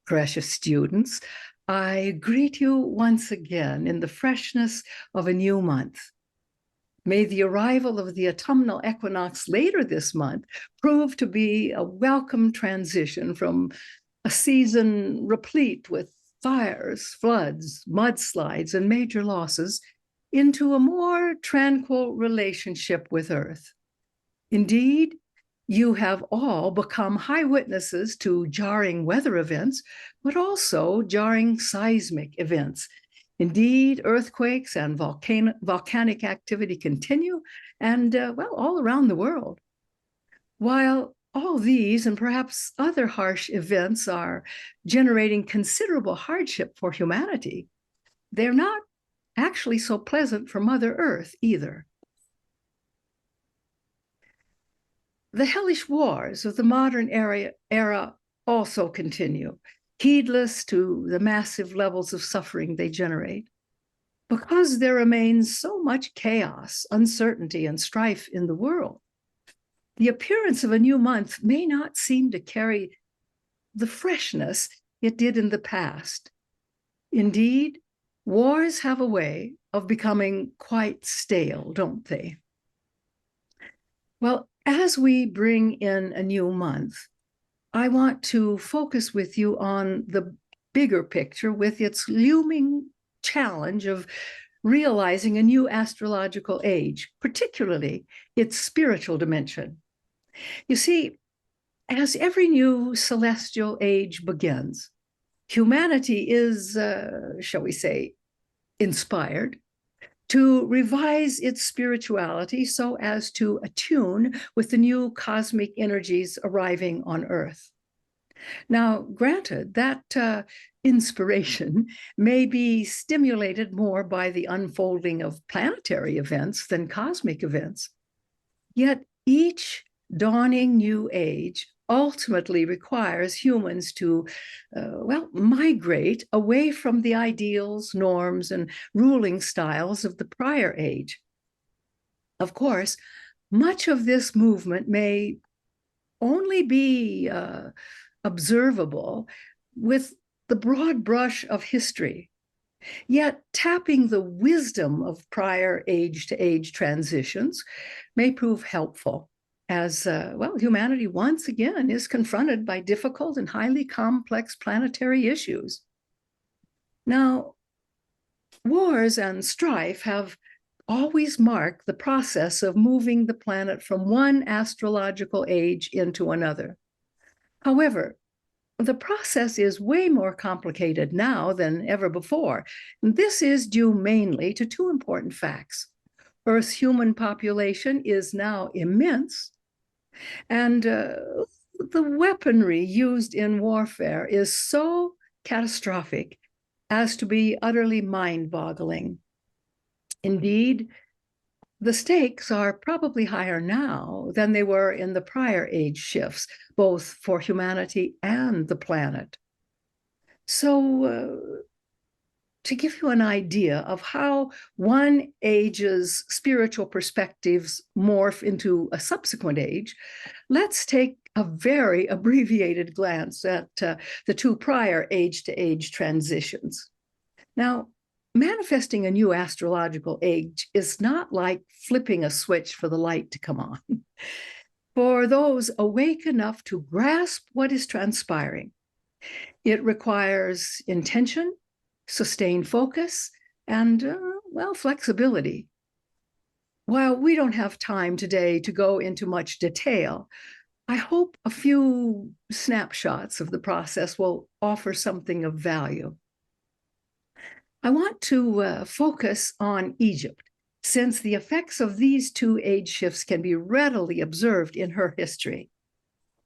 precious students. I greet you once again in the freshness of a new month. May the arrival of the autumnal equinox later this month prove to be a welcome transition from a season replete with fires, floods, mudslides, and major losses into a more tranquil relationship with Earth. Indeed, you have all become high witnesses to jarring weather events, but also jarring seismic events. Indeed, earthquakes and volcanic activity continue, and all around the world. While all these and perhaps other harsh events are generating considerable hardship for humanity, they're not actually so pleasant for Mother Earth either. The hellish wars of the modern era also continue, heedless to the massive levels of suffering they generate. Because there remains so much chaos, uncertainty, and strife in the world, the appearance of a new month may not seem to carry the freshness it did in the past. Indeed, wars have a way of becoming quite stale, don't they? Well, as we bring in a new month, I want to focus with you on the bigger picture with its looming challenge of realizing a new astrological age, particularly its spiritual dimension. You see, as every new celestial age begins, humanity is, shall we say, inspired to revise its spirituality so as to attune with the new cosmic energies arriving on Earth. Now, granted, that inspiration may be stimulated more by the unfolding of planetary events than cosmic events, yet each dawning new age ultimately requires humans to, migrate away from the ideals, norms, and ruling styles of the prior age. Of course, much of this movement may only be observable with the broad brush of history, yet tapping the wisdom of prior age-to-age transitions may prove helpful. As, humanity once again is confronted by difficult and highly complex planetary issues. Now, wars and strife have always marked the process of moving the planet from one astrological age into another. However, the process is way more complicated now than ever before. And this is due mainly to two important facts. Earth's human population is now immense, and the weaponry used in warfare is so catastrophic as to be utterly mind-boggling. Indeed, the stakes are probably higher now than they were in the prior age shifts, both for humanity and the planet. So, to give you an idea of how one age's spiritual perspectives morph into a subsequent age, let's take a very abbreviated glance at the two prior age-to-age transitions. Now, manifesting a new astrological age is not like flipping a switch for the light to come on. For those awake enough to grasp what is transpiring, it requires intention, sustained focus, and, flexibility. While we don't have time today to go into much detail, I hope a few snapshots of the process will offer something of value. I want to focus on Egypt, since the effects of these two age shifts can be readily observed in her history.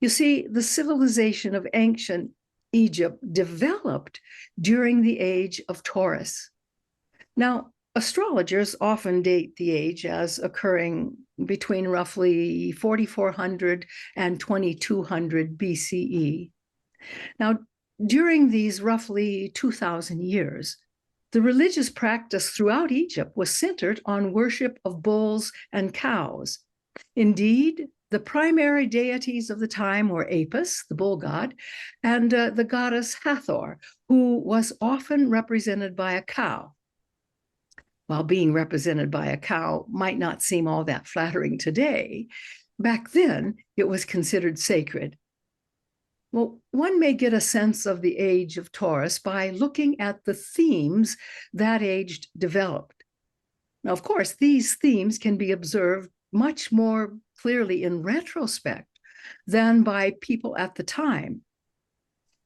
You see, the civilization of ancient Egypt developed during the age of Taurus. Now, astrologers often date the age as occurring between roughly 4400 and 2200 BCE. Now, during these roughly 2,000 years, the religious practice throughout Egypt was centered on worship of bulls and cows. Indeed, The primary deities of the time were Apis, the bull god, and the goddess Hathor, who was often represented by a cow. While being represented by a cow might not seem all that flattering today, back then it was considered sacred. Well, one may get a sense of the age of Taurus by looking at the themes that age developed. Now, of course, these themes can be observed much more clearly in retrospect than by people at the time.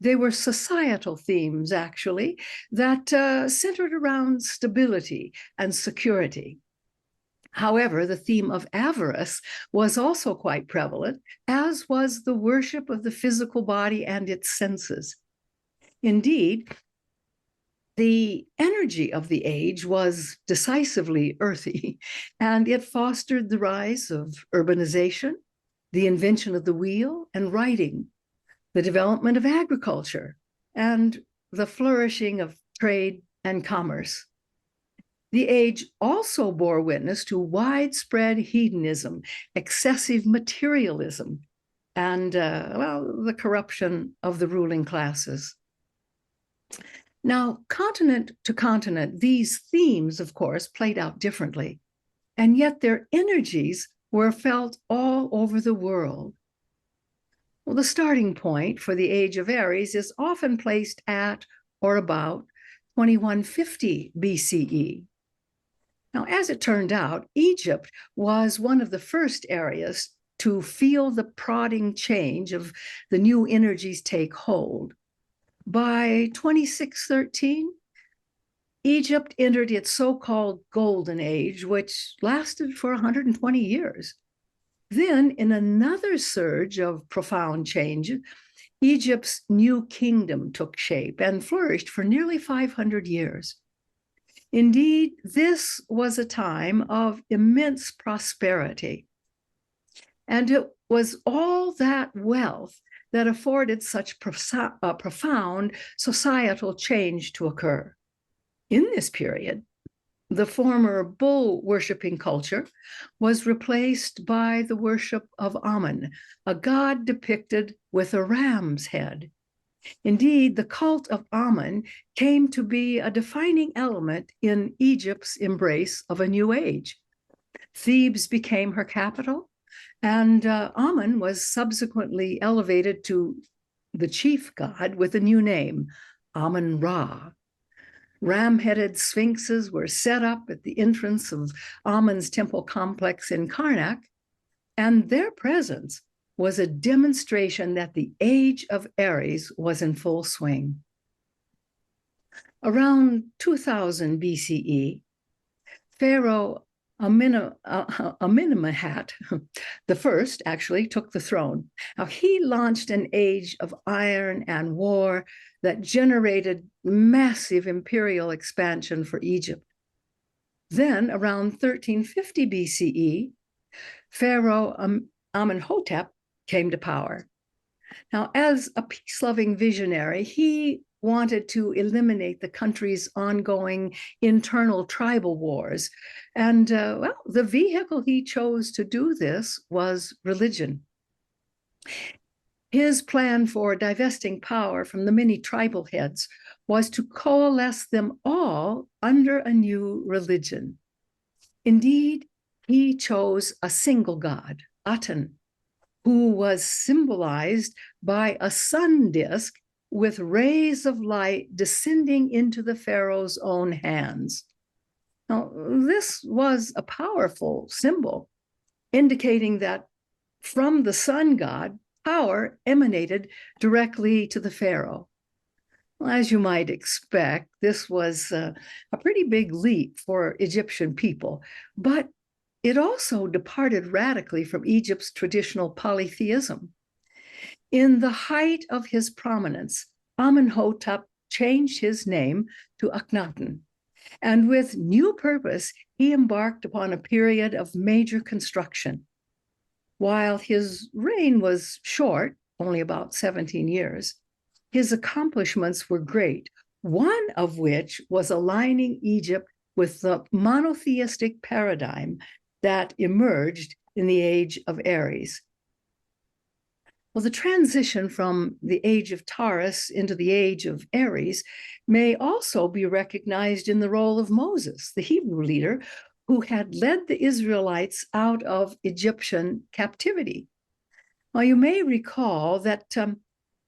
They were societal themes, actually, that centered around stability and security. However, the theme of avarice was also quite prevalent, as was the worship of the physical body and its senses. Indeed, the energy of the age was decisively earthy, and it fostered the rise of urbanization, the invention of the wheel and writing, the development of agriculture, and the flourishing of trade and commerce. The age also bore witness to widespread hedonism, excessive materialism, and, the corruption of the ruling classes. Now, continent to continent, these themes, of course, played out differently, and yet their energies were felt all over the world. Well, the starting point for the Age of Aries is often placed at or about 2150 BCE. Now, as it turned out, Egypt was one of the first areas to feel the prodding change of the new energies take hold. By 2613, Egypt entered its so-called Golden Age, which lasted for 120 years. Then, in another surge of profound change, Egypt's new kingdom took shape and flourished for nearly 500 years. Indeed, this was a time of immense prosperity, and it was all that wealth that afforded such profound societal change to occur. In this period, the former bull-worshipping culture was replaced by the worship of Amun, a god depicted with a ram's head. Indeed, the cult of Amun came to be a defining element in Egypt's embrace of a new age. Thebes became her capital, and Amun was subsequently elevated to the chief god with a new name, Amun-Ra. Ram-headed sphinxes were set up at the entrance of Amun's temple complex in Karnak, and their presence was a demonstration that the Age of Aries was in full swing. Around 2000 BCE, Pharaoh Amenemhat the first actually took the throne. Now, he launched an age of iron and war that generated massive imperial expansion for Egypt. Then, around 1350 BCE, Pharaoh Amenhotep came to power. Now, as a peace-loving visionary, he wanted to eliminate the country's ongoing internal tribal wars. And, the vehicle he chose to do this was religion. His plan for divesting power from the many tribal heads was to coalesce them all under a new religion. Indeed, he chose a single god, Aten, who was symbolized by a sun disk with rays of light descending into the pharaoh's own hands. Now, this was a powerful symbol, indicating that from the sun god, power emanated directly to the pharaoh. Well, as you might expect, this was a pretty big leap for Egyptian people, but it also departed radically from Egypt's traditional polytheism. In the height of his prominence, Amenhotep changed his name to Akhenaten, and with new purpose, he embarked upon a period of major construction. While his reign was short, only about 17 years, his accomplishments were great, one of which was aligning Egypt with the monotheistic paradigm that emerged in the Age of Aries. Well, the transition from the age of Taurus into the age of Aries may also be recognized in the role of Moses, the Hebrew leader who had led the Israelites out of Egyptian captivity. Now, you may recall that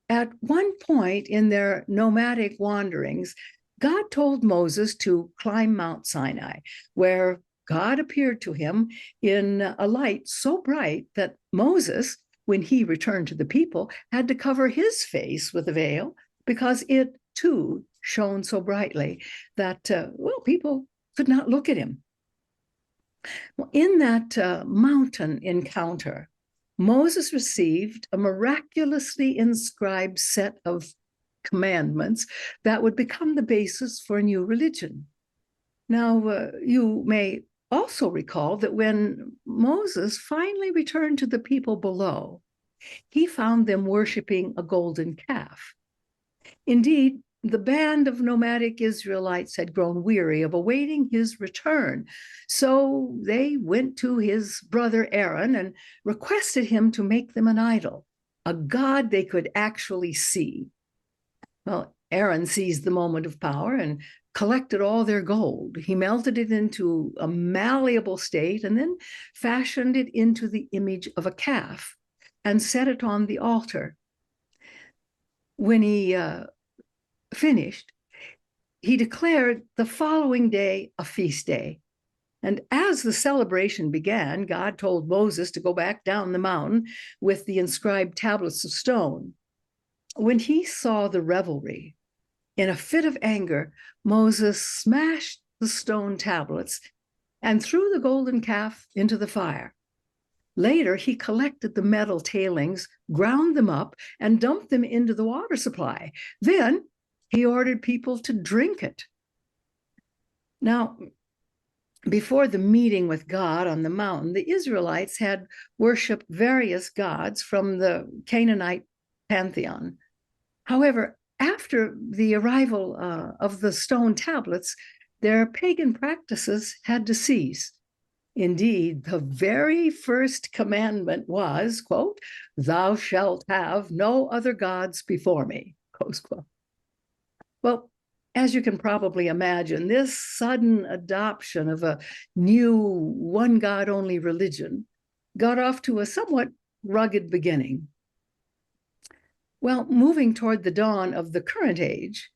at one point in their nomadic wanderings, God told Moses to climb Mount Sinai, where God appeared to him in a light so bright that Moses, when he returned to the people, had to cover his face with a veil because it too shone so brightly that, people could not look at him. Well, in that mountain encounter, Moses received a miraculously inscribed set of commandments that would become the basis for a new religion. Now, you may also recall that when Moses finally returned to the people below, he found them worshiping a golden calf. Indeed, the band of nomadic Israelites had grown weary of awaiting his return, so they went to his brother Aaron and requested him to make them an idol, a god they could actually see. Well, Aaron seized the moment of power and collected all their gold. He melted it into a malleable state and then fashioned it into the image of a calf and set it on the altar. When he finished, he declared the following day a feast day. And as the celebration began, God told Moses to go back down the mountain with the inscribed tablets of stone. When he saw the revelry, in a fit of anger, Moses smashed the stone tablets and threw the golden calf into the fire. Later, he collected the metal tailings, ground them up, and dumped them into the water supply. Then he ordered people to drink it. Now, before the meeting with God on the mountain, the Israelites had worshiped various gods from the Canaanite pantheon. However, after the arrival of the stone tablets, their pagan practices had to cease. Indeed, the very first commandment was, quote, "Thou shalt have no other gods before me," close quote. Well, as you can probably imagine, this sudden adoption of a new one God only religion got off to a somewhat rugged beginning. Well, moving toward the dawn of the current age,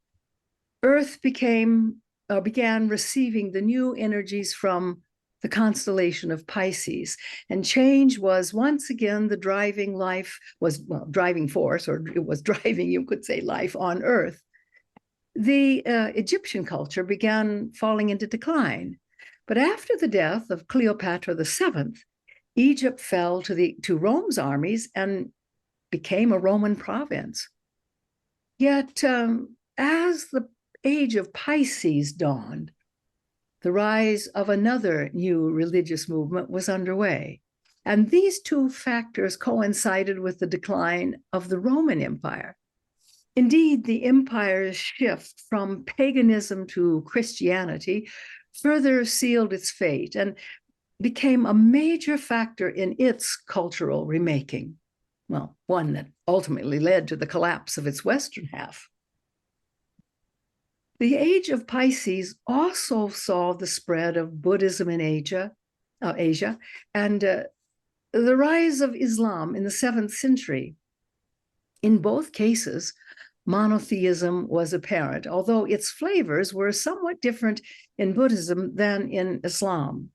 Earth began receiving the new energies from the constellation of Pisces, and change was once again the driving force, or it was driving, you could say, life on Earth. The Egyptian culture began falling into decline, but after the death of Cleopatra VII, Egypt fell to Rome's armies and became a Roman province. Yet, as the Age of Pisces dawned, the rise of another new religious movement was underway. And these two factors coincided with the decline of the Roman Empire. Indeed, the empire's shift from paganism to Christianity further sealed its fate and became a major factor in its cultural remaking. Well, one that ultimately led to the collapse of its western half. The Age of Pisces also saw the spread of Buddhism in Asia, and the rise of Islam in the 7th century. In both cases, monotheism was apparent, although its flavors were somewhat different in Buddhism than in Islam.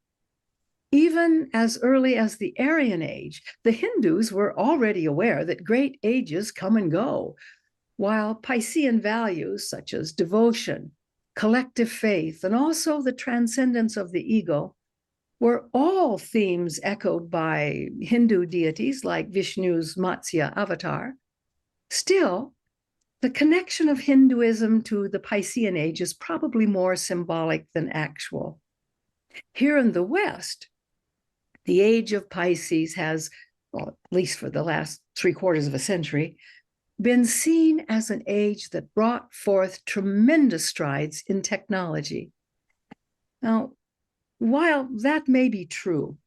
Even as early as the Aryan Age, the Hindus were already aware that great ages come and go, while Piscean values such as devotion, collective faith, and also the transcendence of the ego were all themes echoed by Hindu deities like Vishnu's Matsya avatar. Still, the connection of Hinduism to the Piscean Age is probably more symbolic than actual. Here in the West, the Age of Pisces has, well, at least for the last 3/4 of a century, been seen as an age that brought forth tremendous strides in technology. Now, while that may be true,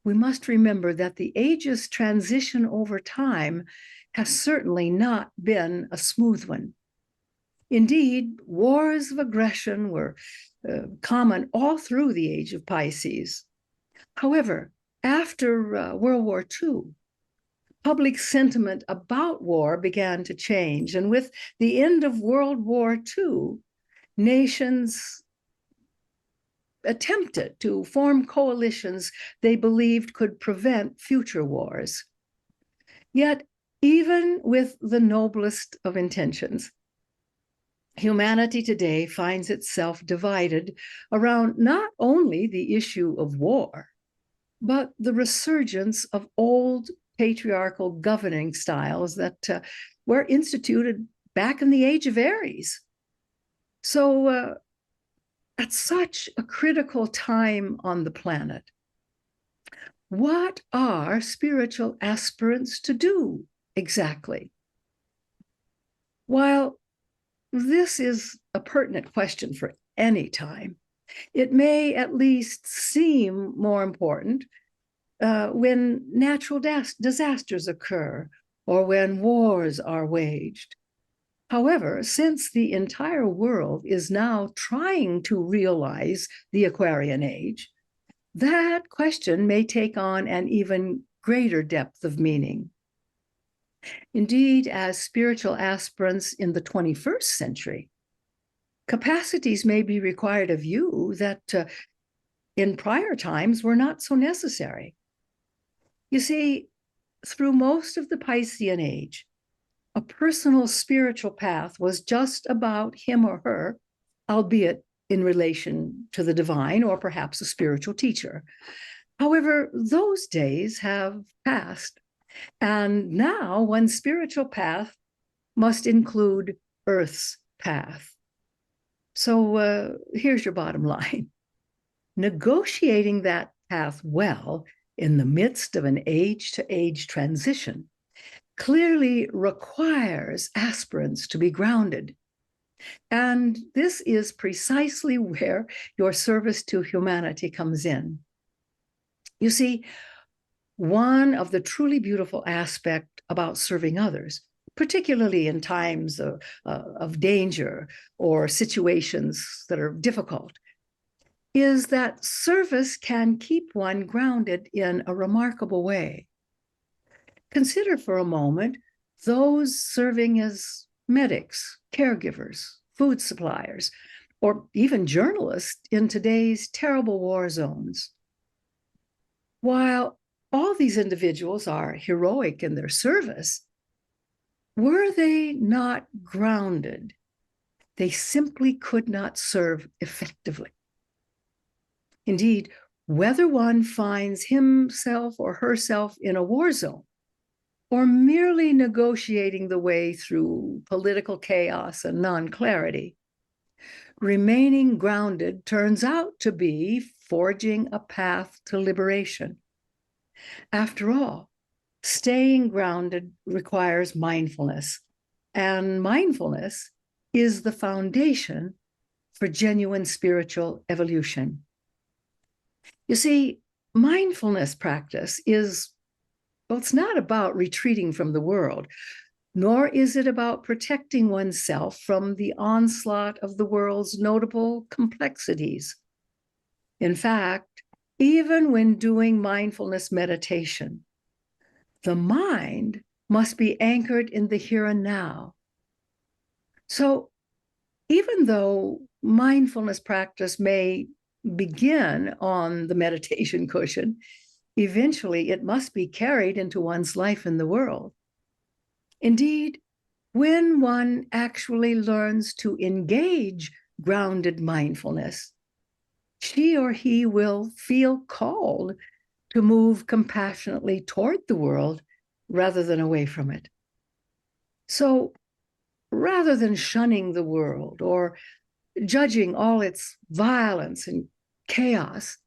we must remember that the age's transition over time has certainly not been a smooth one. Indeed, wars of aggression were common all through the Age of Pisces. However, after World War II, public sentiment about war began to change. And with the end of World War II, nations attempted to form coalitions they believed could prevent future wars. Yet, even with the noblest of intentions, humanity today finds itself divided around not only the issue of war, but the resurgence of old patriarchal governing styles that were instituted back in the Age of Aries. So at such a critical time on the planet, what are spiritual aspirants to do exactly? While this is a pertinent question for any time, it may at least seem more important when natural disasters occur or when wars are waged. However, since the entire world is now trying to realize the Aquarian age, that question may take on an even greater depth of meaning. Indeed, as spiritual aspirants in the 21st century, capacities may be required of you that in prior times were not so necessary. You see, through most of the Piscean age, a personal spiritual path was just about him or her, albeit in relation to the divine or perhaps a spiritual teacher. However, those days have passed, and now one's spiritual path must include Earth's path. So here's your bottom line. Negotiating that path well in the midst of an age-to-age transition clearly requires aspirants to be grounded. And this is precisely where your service to humanity comes in. You see, one of the truly beautiful aspects about serving others, particularly in times of danger or situations that are difficult, is that service can keep one grounded in a remarkable way. Consider for a moment those serving as medics, caregivers, food suppliers, or even journalists in today's terrible war zones. While all these individuals are heroic in their service, were they not grounded, they simply could not serve effectively. Indeed, whether one finds himself or herself in a war zone, or merely negotiating the way through political chaos and non-clarity, remaining grounded turns out to be forging a path to liberation. After all, staying grounded requires mindfulness, and mindfulness is the foundation for genuine spiritual evolution. You see, mindfulness practice is, well, it's not about retreating from the world, nor is it about protecting oneself from the onslaught of the world's notable complexities. In fact, even when doing mindfulness meditation, the mind must be anchored in the here and now. So even though mindfulness practice may begin on the meditation cushion, eventually it must be carried into one's life in the world. Indeed, when one actually learns to engage grounded mindfulness, she or he will feel called to move compassionately toward the world rather than away from it. So rather than shunning the world or judging all its violence and chaos,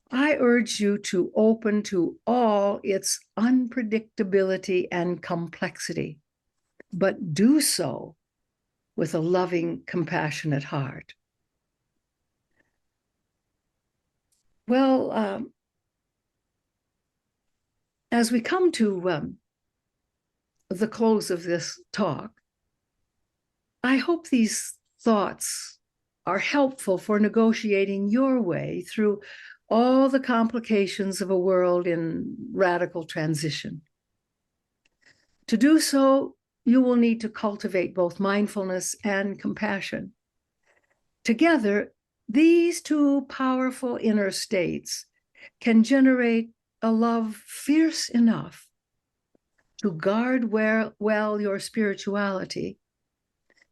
I urge you to open to all its unpredictability and complexity, but do so with a loving, compassionate heart. Well, as we come to the close of this talk, I hope these thoughts are helpful for negotiating your way through all the complications of a world in radical transition. To do so, you will need to cultivate both mindfulness and compassion. Together, these two powerful inner states can generate a love fierce enough to guard well your spirituality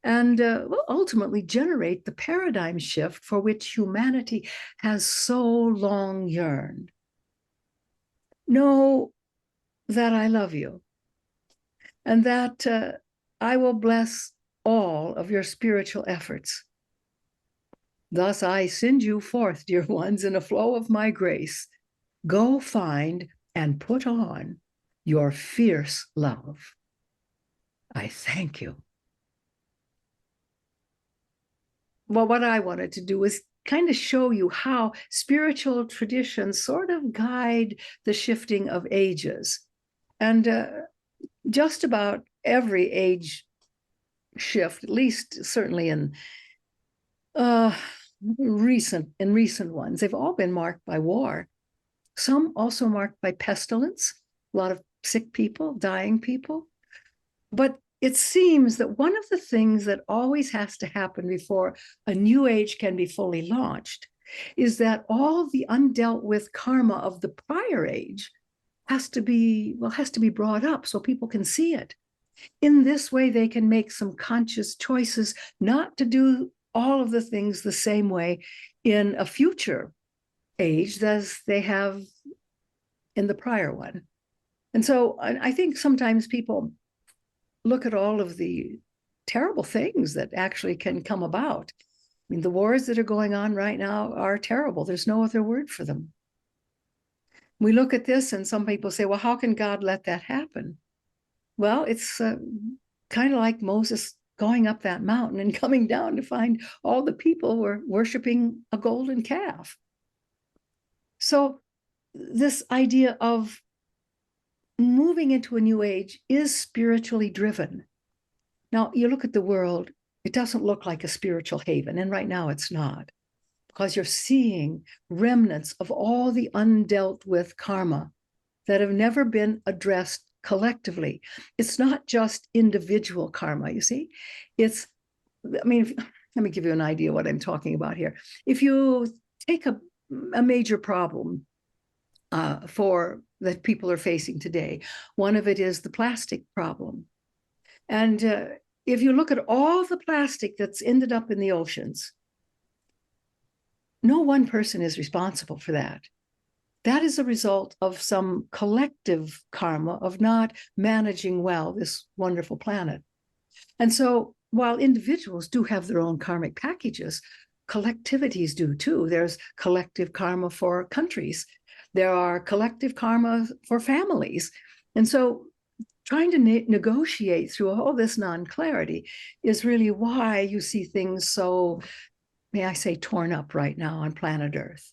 and ultimately generate the paradigm shift for which humanity has so long yearned. Know that I love you and that I will bless all of your spiritual efforts. Thus I send you forth, dear ones, in a flow of my grace. Go find and put on your fierce love. I thank you. Well, what I wanted to do was kind of show you how spiritual traditions sort of guide the shifting of ages. And just about every age shift, at least certainly in recent ones, they've all been marked by war. Some also marked by pestilence, a lot of sick people, dying people. But it seems that one of the things that always has to happen before a new age can be fully launched is that all the undealt with karma of the prior age has to be brought up so people can see it. In this way, they can make some conscious choices not to do all of the things the same way in a future age as they have in the prior one. And so I think sometimes people look at all of the terrible things that actually can come about. I mean, the wars that are going on right now are terrible. There's no other word for them. We look at this and some people say, well, how can God let that happen? Well, it's kind of like Moses going up that mountain and coming down to find all the people were worshiping a golden calf. So this idea of moving into a new age is spiritually driven. Now, you look at the world, it doesn't look like a spiritual haven, and right now it's not, because you're seeing remnants of all the undealt with karma that have never been addressed collectively. It's not just individual karma, you see. Let me give you an idea what I'm talking about here. If you take a major problem that people are facing today, one of it is the plastic problem. And if you look at all the plastic that's ended up in the oceans, no one person is responsible for that. That is a result of some collective karma of not managing well this wonderful planet. And so while individuals do have their own karmic packages, collectivities do too. There's collective karma for countries. There are collective karma for families. And so trying to negotiate through all this non-clarity is really why you see things so, may I say, torn up right now on planet Earth.